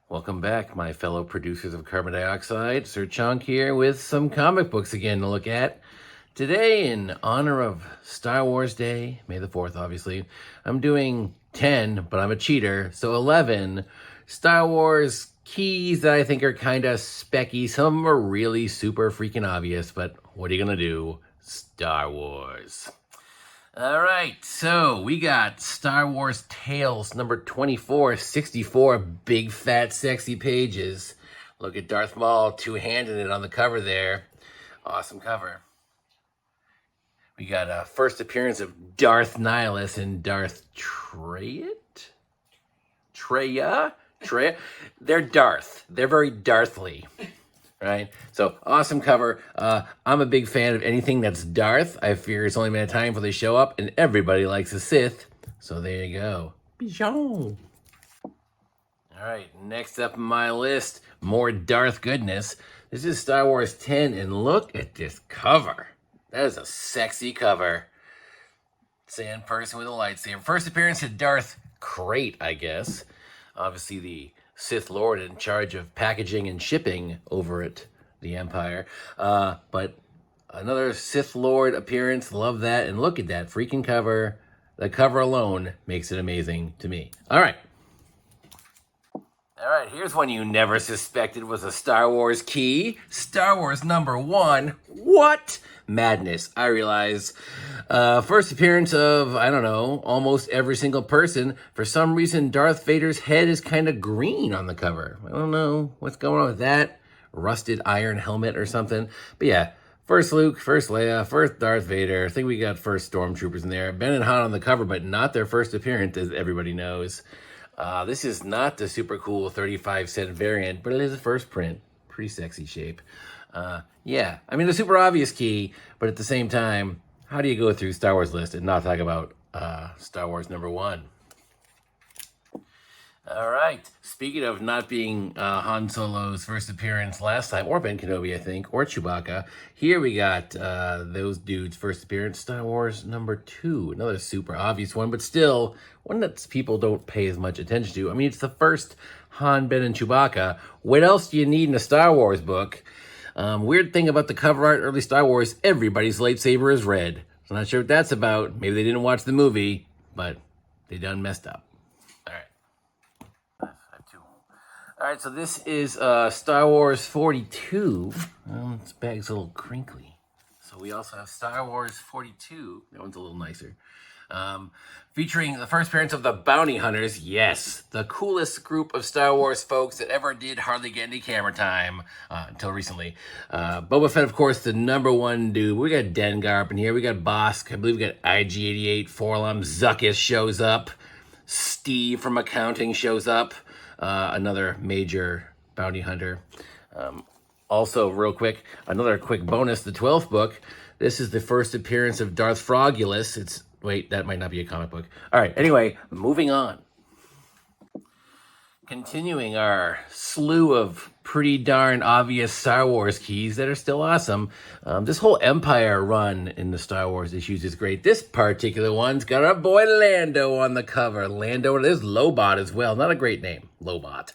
Welcome back, my fellow producers of carbon dioxide. Sir Chonk here with some comic books again to look at. Today, in honor of Star Wars Day, May the 4th, obviously, I'm doing 10, but I'm a cheater, so 11 Star Wars keys that I think are kind of specky. Some of them are really super freaking obvious, but what are you going to do? Star Wars. All right, so we got Star Wars Tales number 2464, big fat sexy pages. Look at Darth Maul two-handing it on the cover there. Awesome cover. We got a first appearance of Darth Nihilus and Darth Treya? They're Darth. They're very Darthly. Right? So, awesome cover. I'm a big fan of anything that's Darth. I fear it's only a matter of time before they show up, and everybody likes a Sith. So, there you go. Bijan. All right, next up on my list, more Darth goodness. This is Star Wars 10, and look at this cover. That is a sexy cover. Sand person with a lightsaber. First appearance of Darth Crate, I guess. Obviously, the Sith Lord in charge of packaging and shipping over at the Empire. But another Sith Lord appearance. Love that. And look at that freaking cover. The cover alone makes it amazing to me. All right, here's one you never suspected was a Star Wars key. Star Wars number 1. What? Madness, I realize. First appearance of, I don't know, almost every single person. For some reason, Darth Vader's head is kind of green on the cover. I don't know what's going on with that. Rusted iron helmet or something. But yeah, first Luke, first Leia, first Darth Vader. I think we got first Stormtroopers in there. Ben and Han on the cover, but not their first appearance, as everybody knows. This is not the super cool 35-cent variant, but it is a first print. Pretty sexy shape. Yeah, I mean, the super obvious key, but at the same time, how do you go through Star Wars list and not talk about Star Wars number 1? All right, speaking of not being Han Solo's first appearance last time, or Ben Kenobi, I think, or Chewbacca, here we got those dudes' first appearance, Star Wars number 2. Another super obvious one, but still one that people don't pay as much attention to. I mean, it's the first Han, Ben, and Chewbacca. What else do you need in a Star Wars book? Weird thing about the cover art, early Star Wars, everybody's lightsaber is red. So I'm not sure what that's about. Maybe they didn't watch the movie, but they done messed up. All right. All right, so this is Star Wars 42. This bag's a little crinkly. So we also have Star Wars 42. That one's a little nicer. Featuring the first appearance of the Bounty Hunters. Yes, the coolest group of Star Wars folks that ever did hardly get any camera time until recently. Boba Fett, of course, the number 1 dude. We got Dengar up in here. We got Bosk. I believe we got IG-88, Forlum. Zuckuss shows up. Steve from accounting shows up. Another major bounty hunter. Also, real quick, another quick bonus, the 12th book. This is the first appearance of Darth Frogulus. Wait, that might not be a comic book. All right, anyway, moving on. Continuing our slew of pretty darn obvious Star Wars keys that are still awesome. This whole Empire run in the Star Wars issues is great. This particular one's got our boy Lando on the cover. Lando, and there's Lobot as well. Not a great name, Lobot.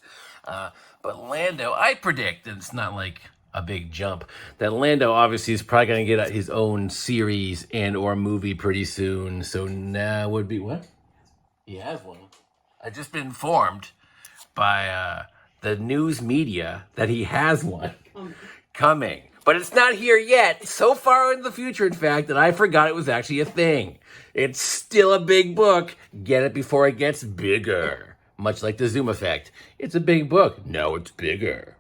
But Lando, I predict, and it's not like a big jump, that Lando obviously is probably going to get his own series and or movie pretty soon. So now would be what? He has one. I've just been informed by the news media that he has one coming. But it's not here yet. So far in the future, in fact, that I forgot it was actually a thing. It's still a big book. Get it before it gets bigger. Much like the Zoom effect. It's a big book. Now it's bigger.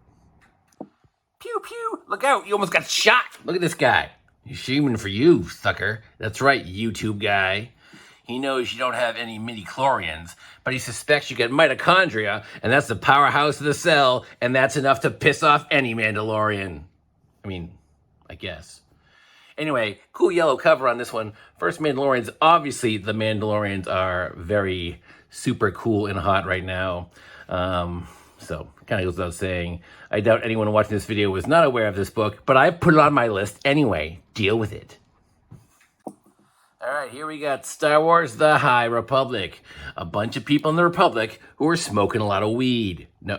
Pew, pew. Look out. You almost got shot. Look at this guy. He's shooting for you, sucker. That's right, YouTube guy. He knows you don't have any midi-chlorians, but he suspects you get mitochondria, and that's the powerhouse of the cell, and that's enough to piss off any Mandalorian. I mean, I guess. Anyway, cool yellow cover on this one. First Mandalorians, obviously the Mandalorians are very super cool and hot right now. So, kind of goes without saying. I doubt anyone watching this video was not aware of this book, but I put it on my list anyway. Deal with it. All right, here we got Star Wars The High Republic. A bunch of people in the Republic who are smoking a lot of weed. No,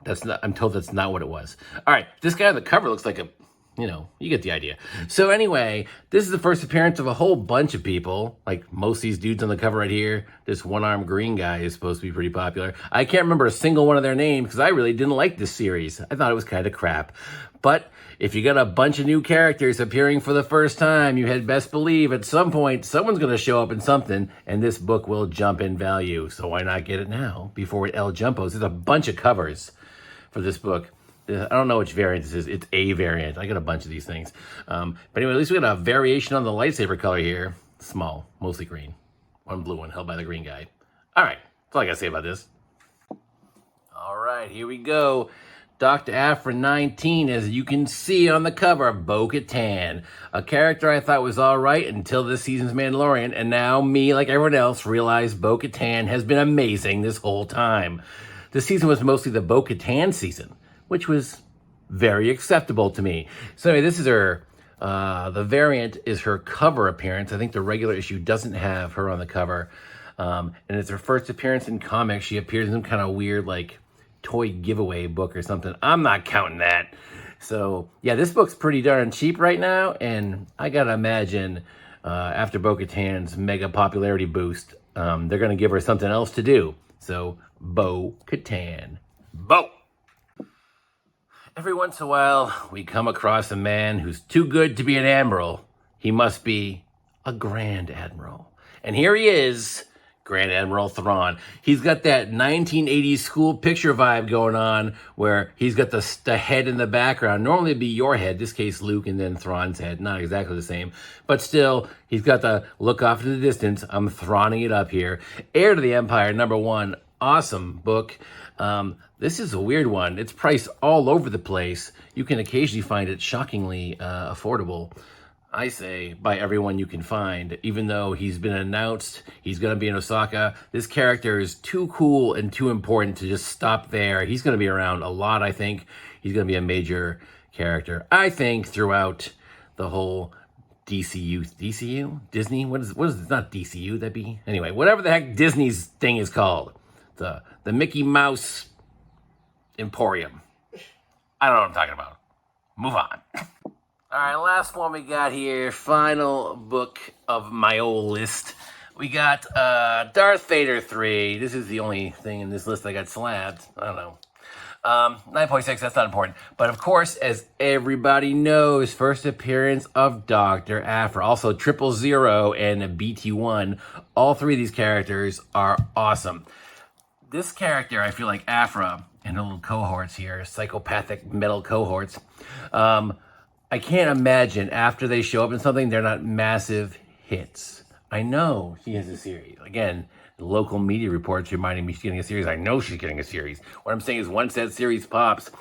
I'm told that's not what it was. All right, this guy on the cover looks like a, you get the idea. So anyway, this is the first appearance of a whole bunch of people. Like most of these dudes on the cover right here. This one-armed green guy is supposed to be pretty popular. I can't remember a single one of their names because I really didn't like this series. I thought it was kind of crap. But if you got a bunch of new characters appearing for the first time, you had best believe at some point someone's going to show up in something, and this book will jump in value. So why not get it now before it El Jumpos? There's a bunch of covers for this book. I don't know which variant this is. It's a variant. I got a bunch of these things. But anyway, at least we got a variation on the lightsaber color here. Small, mostly green. One blue one held by the green guy. All right, that's all I got to say about this. All right, here we go. Dr. Aphra 19, as you can see on the cover, Bo-Katan. A character I thought was all right until this season's Mandalorian, and now me, like everyone else, realized Bo-Katan has been amazing this whole time. This season was mostly the Bo-Katan season, which was very acceptable to me. So anyway, this is her, the variant is her cover appearance. I think the regular issue doesn't have her on the cover. And it's her first appearance in comics. She appears in some kind of weird, like, toy giveaway book or something. I'm not counting that. So yeah, this book's pretty darn cheap right now. And I gotta imagine, after Bo-Katan's mega popularity boost, they're gonna give her something else to do. So Bo-Katan. Bo! Every once in a while, we come across a man who's too good to be an admiral. He must be a Grand Admiral. And here he is, Grand Admiral Thrawn. He's got that 1980s school picture vibe going on where he's got the head in the background. Normally it'd be your head, this case Luke, and then Thrawn's head. Not exactly the same. But still, he's got the look off into the distance. I'm Thrawning it up here. Heir to the Empire, #1. Awesome book. This is a weird one. It's priced all over the place. You can occasionally find it shockingly affordable. I say, by everyone you can find. Even though he's been announced, he's going to be in Osaka. This character is too cool and too important to just stop there. He's going to be around a lot, I think. He's going to be a major character, I think, throughout the whole DCU. DCU? Disney? What is it's not DCU, that'd be... Anyway, whatever the heck Disney's thing is called. The Mickey Mouse Emporium. I don't know what I'm talking about. Move on. All right, last one we got here. Final book of my old list. We got Darth Vader 3. This is the only thing in this list I got slabbed. I don't know. 9.6, that's not important. But of course, as everybody knows, first appearance of Dr. Aphra. Also, 000 and BT1. All three of these characters are awesome. This character, I feel like Aphra and her little cohorts here, psychopathic metal cohorts, I can't imagine after they show up in something, they're not massive hits. I know she has a series. Again, the local media reports reminding me she's getting a series. I know she's getting a series. What I'm saying is once that series pops,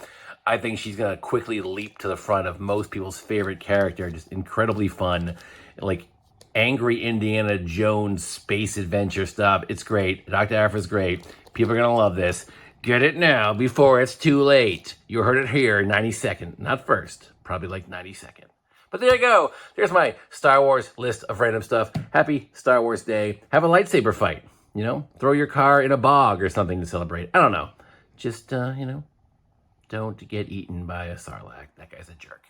I think she's going to quickly leap to the front of most people's favorite character. Just incredibly fun. Like angry Indiana Jones space adventure stuff. It's great. Dr. Aphra's great. People are going to love this. Get it now before it's too late. You heard it here, 92nd. Not first. Probably like 92nd. But there you go. There's my Star Wars list of random stuff. Happy Star Wars Day. Have a lightsaber fight. You know, throw your car in a bog or something to celebrate. I don't know. Just, don't get eaten by a sarlacc. That guy's a jerk.